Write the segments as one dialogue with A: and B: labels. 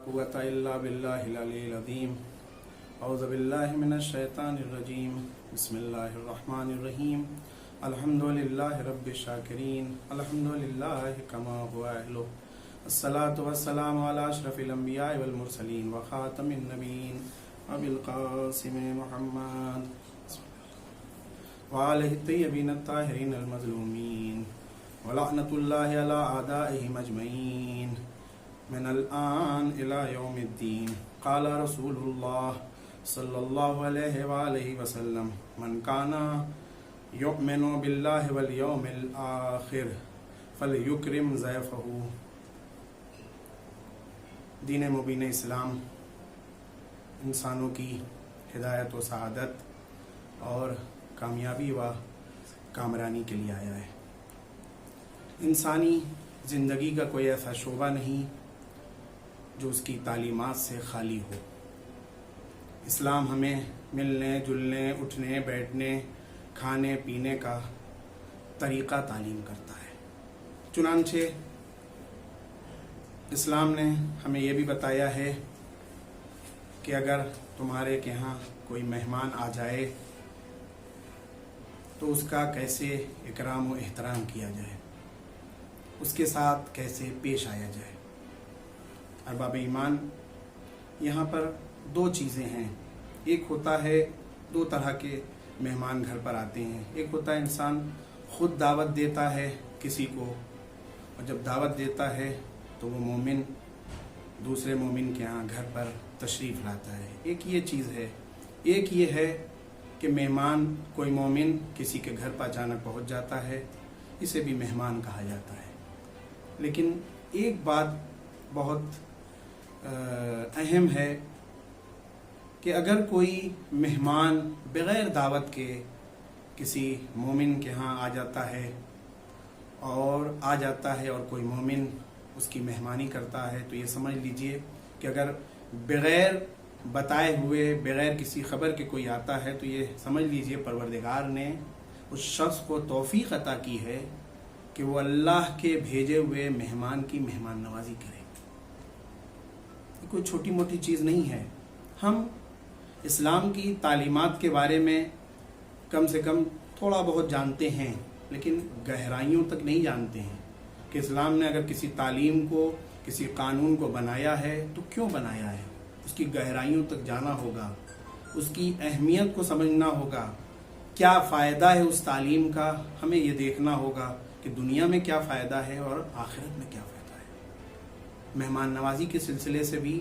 A: قوة إلا بالله العلي العظيم أعوذ بالله من الشيطان الرجيم بسم الله الرحمن الرحيم الحمد لله رب الشاكرين الحمد لله كما هو أهله الصلاة والسلام على أشرف الأنبياء والمرسلين وخاتم النبيين أبي القاسم محمد وآله الطيبين الطاهرين المظلومين ولعنة الله على أعدائهم أجمعين من الآن إلى يوم الدين قال رسول الله صلى الله عليه وآله وسلم من كان يؤمن بالله واليوم الآخر فليكرم ضيفه. دین مبین اسلام انسانوں کی ہدایت و سعادت اور کامیابی و کامرانی کے لیے آیا ہے. انسانی زندگی کا کوئی ایسا شعبہ نہیں جو اس کی تعلیمات سے خالی ہو. اسلام ہمیں ملنے جلنے اٹھنے بیٹھنے کھانے پینے کا طریقہ تعلیم کرتا ہے. چنانچہ اسلام نے ہمیں یہ بھی بتایا ہے کہ اگر تمہارے کے ہاں کوئی مہمان آ جائے تو اس کا کیسے اکرام و احترام کیا جائے، اس کے ساتھ کیسے پیش آیا جائے. ارباب ایمان، یہاں پر دو چیزیں ہیں. ایک ہوتا ہے دو طرح کے مہمان گھر پر آتے ہیں. ایک ہوتا ہے انسان خود دعوت دیتا ہے کسی کو، اور جب دعوت دیتا ہے تو وہ مومن دوسرے مومن کے ہاں گھر پر تشریف لاتا ہے. ایک یہ چیز ہے. ایک یہ ہے کہ مہمان کوئی مومن کسی کے گھر پر اچانک پہنچ جاتا ہے، اسے بھی مہمان کہا جاتا ہے. لیکن ایک بات بہت اہم ہے کہ اگر کوئی مہمان بغیر دعوت کے کسی مومن کے ہاں آ جاتا ہے اور کوئی مومن اس کی مہمانی کرتا ہے، تو یہ سمجھ لیجئے کہ اگر بغیر بتائے ہوئے بغیر کسی خبر کے کوئی آتا ہے تو یہ سمجھ لیجئے پروردگار نے اس شخص کو توفیق عطا کی ہے کہ وہ اللہ کے بھیجے ہوئے مہمان کی مہمان نوازی کرے. یہ کوئی چھوٹی موٹی چیز نہیں ہے. ہم اسلام کی تعلیمات کے بارے میں کم سے کم تھوڑا بہت جانتے ہیں، لیکن گہرائیوں تک نہیں جانتے ہیں کہ اسلام نے اگر کسی تعلیم کو کسی قانون کو بنایا ہے تو کیوں بنایا ہے. اس کی گہرائیوں تک جانا ہوگا، اس کی اہمیت کو سمجھنا ہوگا. کیا فائدہ ہے اس تعلیم کا، ہمیں یہ دیکھنا ہوگا کہ دنیا میں کیا فائدہ ہے اور آخرت میں کیا فائدہ ہے. مہمان نوازی کے سلسلے سے بھی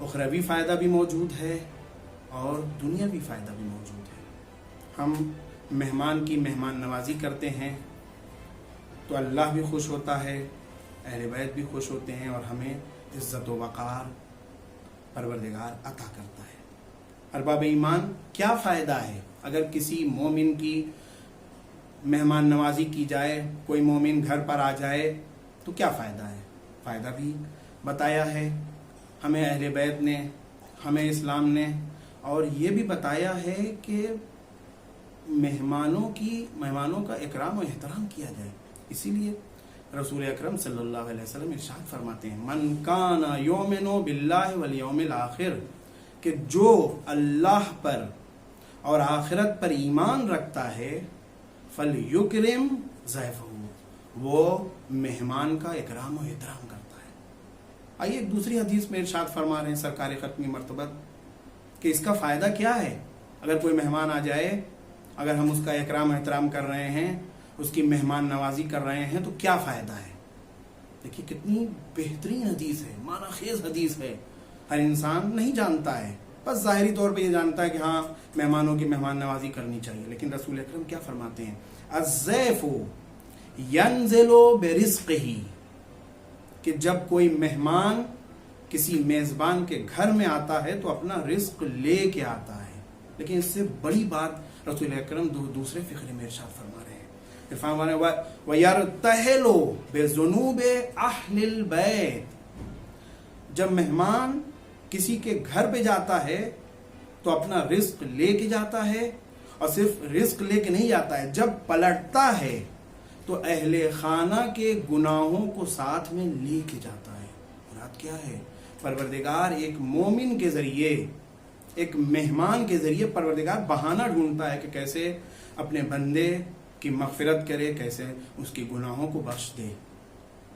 A: اخروی فائدہ بھی موجود ہے اور دنیاوی فائدہ بھی موجود ہے. ہم مہمان کی مہمان نوازی کرتے ہیں تو اللہ بھی خوش ہوتا ہے، اہل بیت بھی خوش ہوتے ہیں، اور ہمیں عزت و وقار پروردگار عطا کرتا ہے. ارباب ایمان، کیا فائدہ ہے اگر کسی مومن کی مہمان نوازی کی جائے، کوئی مومن گھر پر آ جائے تو کیا فائدہ ہے؟ فائدہ بھی بتایا ہے ہمیں اہل بیت نے، ہمیں اسلام نے، اور یہ بھی بتایا ہے کہ مہمانوں کا اکرام و احترام کیا جائے. اسی لیے رسول اکرم صلی اللہ علیہ وسلم ارشاد فرماتے ہیں من کان یؤمن باللہ والیوم الآخر، کہ جو اللہ پر اور آخرت پر ایمان رکھتا ہے فلیکرم ضیفہ، وہ مہمان کا اکرام و احترام کرتا ہے. آئیے ایک دوسری حدیث میں ارشاد فرما رہے ہیں سرکار ختمی مرتبت کہ اس کا فائدہ کیا ہے. اگر کوئی مہمان آ جائے، اگر ہم اس کا اکرام احترام کر رہے ہیں، اس کی مہمان نوازی کر رہے ہیں، تو کیا فائدہ ہے. دیکھیے کتنی بہترین حدیث ہے، معنی خیز حدیث ہے. ہر انسان نہیں جانتا ہے، بس ظاہری طور پہ یہ جانتا ہے کہ ہاں مہمانوں کی مہمان نوازی کرنی چاہیے. لیکن رسول اکرم کیا فرماتے ہیں؟ الضیف ینزل برزقہ، کہ جب کوئی مہمان کسی میزبان کے گھر میں آتا ہے تو اپنا رزق لے کے آتا ہے. لیکن اس سے بڑی بات رسول اکرم دوسرے فقرے میں ارشاد فرما رہے ہیں. وَيَرْتَحِلُ بِذُنُوبِ أَهْلِ الْبَيْتِ، جب مہمان کسی کے گھر پہ جاتا ہے تو اپنا رزق لے کے جاتا ہے، اور صرف رزق لے کے نہیں جاتا ہے، جب پلٹتا ہے تو اہل خانہ کے گناہوں کو ساتھ میں لے کے جاتا ہے. مراد کیا ہے परवरदिगार एक मोमिन के ज़रिए, एक मेहमान के ज़रिए परवरदिगार बहाना ढूंढता है कि कैसे अपने बंदे की मग़फ़िरत करे, कैसे उसके गुनाहों को बख्श दे।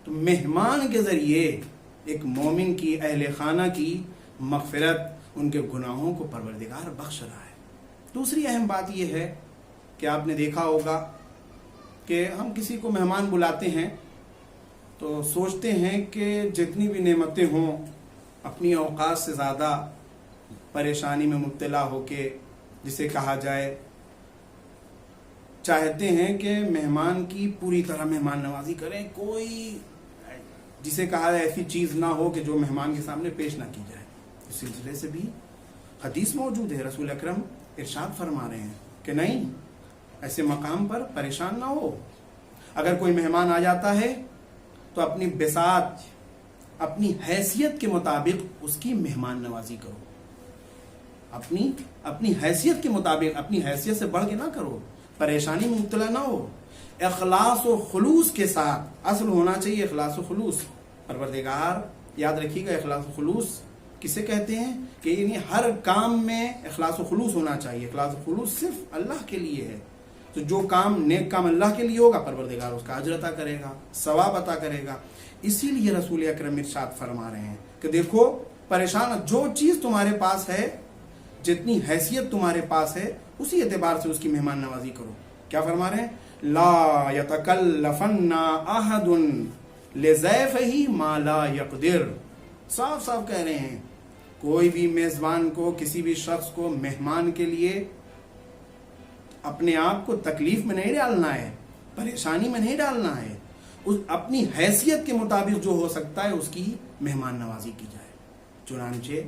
A: तो मेहमान के ज़रिए एक मोमिन की, अहले खाना की मग़फ़िरत, उनके गुनाहों को परवरदिगार बख्श रहा है। दूसरी अहम बात यह है कि आपने देखा होगा कि हम किसी को मेहमान बुलाते हैं तो सोचते हैं कि जितनी भी नेमतें हों, अपनी औकात से ज़्यादा परेशानी में मुब्तला होके, जिसे कहा जाए, चाहते हैं कि मेहमान की पूरी तरह मेहमान नवाजी करें, कोई जिसे कहा जाए ऐसी चीज़ ना हो कि जो मेहमान के सामने पेश ना की जाए। इस सिलसिले से भी हदीस मौजूद है, रसूल अकरम इरशाद फरमा रहे हैं कि नहीं, ऐसे मकाम पर परेशान ना हो। अगर कोई मेहमान आ जाता है तो अपनी बिसात, अपनी हैसियत के मुताबिक उसकी मेहमान नवाजी करो। अपनी हैसियत के मुताबिक, अपनी हैसियत से बढ़ के ना करो, परेशानी में मुब्तला ना हो। इखलास व खुलूस के साथ, असल होना चाहिए इखलास व खुलूस। परवरदिगार, याद रखिएगा, इखलास व खुलूस किसे कहते हैं कि यानी हर काम में इखलास व खुलूस होना चाहिए। इखलास व खुलूस सिर्फ अल्लाह के लिए है। तो जो काम, नेक काम अल्लाह के लिए होगा, परवरदिगार उसका अजर अता करेगा, सवाब अता करेगा। इसीलिए रसूल अकरम इरशाद फरमा रहे हैं कि देखो, परेशान, जो चीज़ तुम्हारे पास है, जितनी हैसियत तुम्हारे पास है, उसी एतबार से उसकी मेहमान नवाजी करो। क्या फरमा रहे हैं? ला यतकल्लफन्ना अहदुन लिज़ैफ़िही मा ला यक़दिर। साफ साफ कह रहे हैं, कोई भी मेज़बान को, किसी भी शख्स को मेहमान के लिए अपने आप को तकलीफ में नहीं डालना है, परेशानी में नहीं डालना है। उस अपनी हैसियत के मुताबिक जो हो सकता है उसकी मेहमान नवाजी की जाए। चुनांचे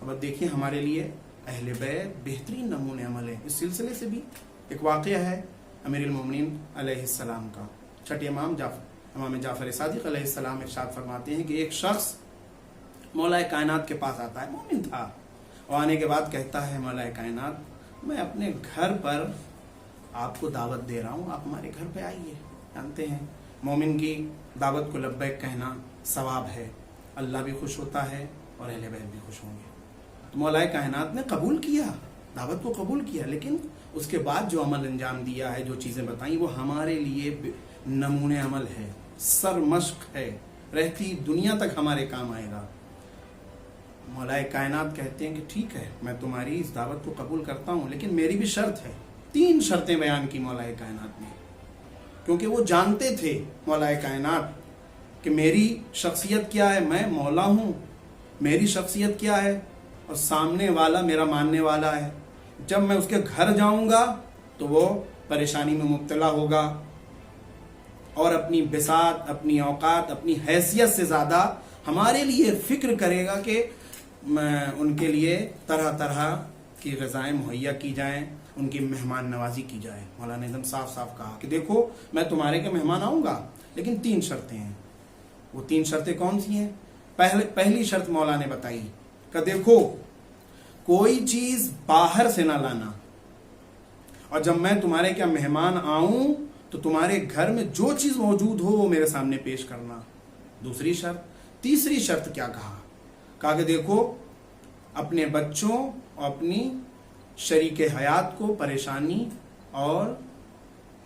A: अब देखिए, हमारे लिए अहले बैत बेहतरीन नमूने अमल है। इस सिलसिले से भी एक वाक़या है अमीरुल मोमिनीन अलैहिस्सलाम का। छठे इमाम जाफ़र सादिक़ अलैहिस्सलाम इरशाद फरमाते हैं कि एक शख्स मौलाए कायनात के पास आता है, मोमिन था, और आने के बाद कहता है, मौलाए कायनात, मैं अपने घर पर आपको दावत दे रहा हूँ, आप हमारे घर पे आइए। जानते हैं, मोमिन की दावत को लब्बैक कहना सवाब है, अल्लाह भी खुश होता है और अहले बैत भी खुश होंगे। तो मौलाए कायनात ने कबूल किया, दावत को कबूल किया, लेकिन उसके बाद जो अमल अंजाम दिया है, जो चीज़ें बताई, वो हमारे लिए नमूने अमल है, सरमश्क है, रहती दुनिया तक हमारे काम आएगा। मौलाए कायनात कहते हैं कि ठीक है, मैं तुम्हारी इस दावत को कबूल करता हूँ, लेकिन मेरी भी शर्त है। 3 शर्तें बयान की मौलाए कायनात ने, क्योंकि वो जानते थे मौलाए कायनात कि मेरी शख्सियत क्या है, मैं मौला हूँ, मेरी शख्सियत क्या है, और सामने वाला मेरा मानने वाला है। जब मैं उसके घर जाऊँगा तो वो परेशानी में मुब्तला होगा और अपनी बिसात, अपनी औकात, अपनी हैसियत से ज़्यादा हमारे लिए फ़िक्र करेगा कि उनके लिए तरह तरह की ग़िज़ाएँ मुहैया की जाएँ, उनकी मेहमान नवाजी की जाए। मौला ने एकदम साफ साफ कहा कि देखो, मैं तुम्हारे के मेहमान आऊँगा, लेकिन 3 शर्तें हैं। वो 3 शर्तें कौन सी हैं? पहली शर्त मौला ने बताई कि देखो, कोई चीज़ बाहर से ना लाना, और जब मैं तुम्हारे क्या मेहमान आऊँ तो तुम्हारे घर में जो चीज़ मौजूद हो वो मेरे सामने पेश करना। दूसरी शर्त। तीसरी शर्त क्या कहा कि देखो, अपने बच्चों और अपनी शरीके हयात को परेशानी और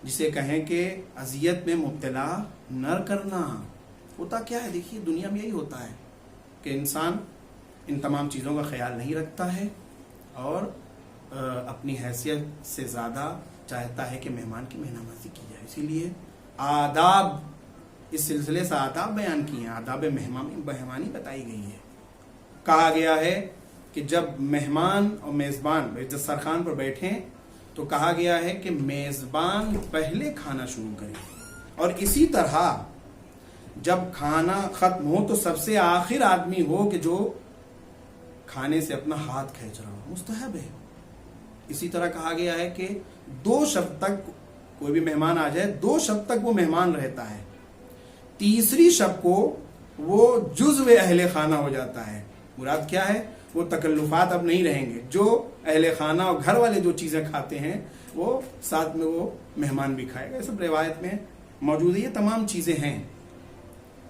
A: जिसे कहें कि अजियत में मुब्तला न करना। होता क्या है, देखिए, दुनिया में यही होता है कि इंसान इन तमाम चीज़ों का ख्याल नहीं रखता है और अपनी हैसियत से ज़्यादा चाहता है कि मेहमान की मेहमानवाजी की जाए। इसीलिए आदाब, इस सिलसिले से आदाब बयान किए हैं, आदाब मेहमानी बताई गई है। कहा गया है कि जब मेहमान और मेज़बान दस्तरखान पर बैठें तो कहा गया है कि मेज़बान पहले खाना शुरू करें, और इसी तरह जब खाना ख़त्म हो तो सबसे आखिर आदमी हो कि जो खाने से अपना हाथ खींच रहा हो, मुस्तहब है। इसी तरह कहा गया है कि 2 शब तक कोई भी मेहमान आ जाए, 2 शब तक वो मेहमान रहता है, तीसरी शब को वो जुज़्व अहले खाना हो जाता है। मुराद क्या है, वो तकल्लुफ़ात अब नहीं रहेंगे। जो अहले खाना और घर वाले जो चीज़ें खाते हैं वो साथ में वो मेहमान भी खाएगा। ये सब रिवायत में मौजूद है, ये तमाम चीज़ें हैं।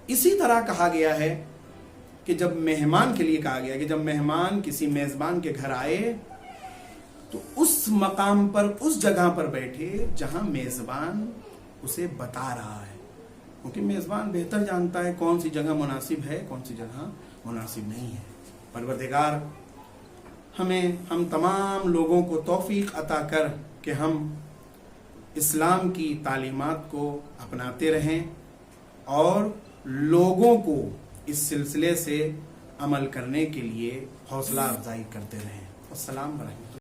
A: इसी तरह कहा गया है کہ جب مہمان کے لیے کہا گیا کہ جب مہمان کسی میزبان کے گھر آئے تو اس مقام پر، اس جگہ پر بیٹھے جہاں میزبان اسے بتا رہا ہے، کیونکہ میزبان بہتر جانتا ہے کون سی جگہ مناسب ہے، کون سی جگہ مناسب نہیں ہے۔ پروردگار ہم تمام لوگوں کو توفیق عطا کر کہ ہم اسلام کی تعلیمات کو اپناتے رہیں اور لوگوں کو اس سلسلے سے عمل کرنے کے لیے حوصلہ افزائی کرتے رہیں۔ السلام علیکم۔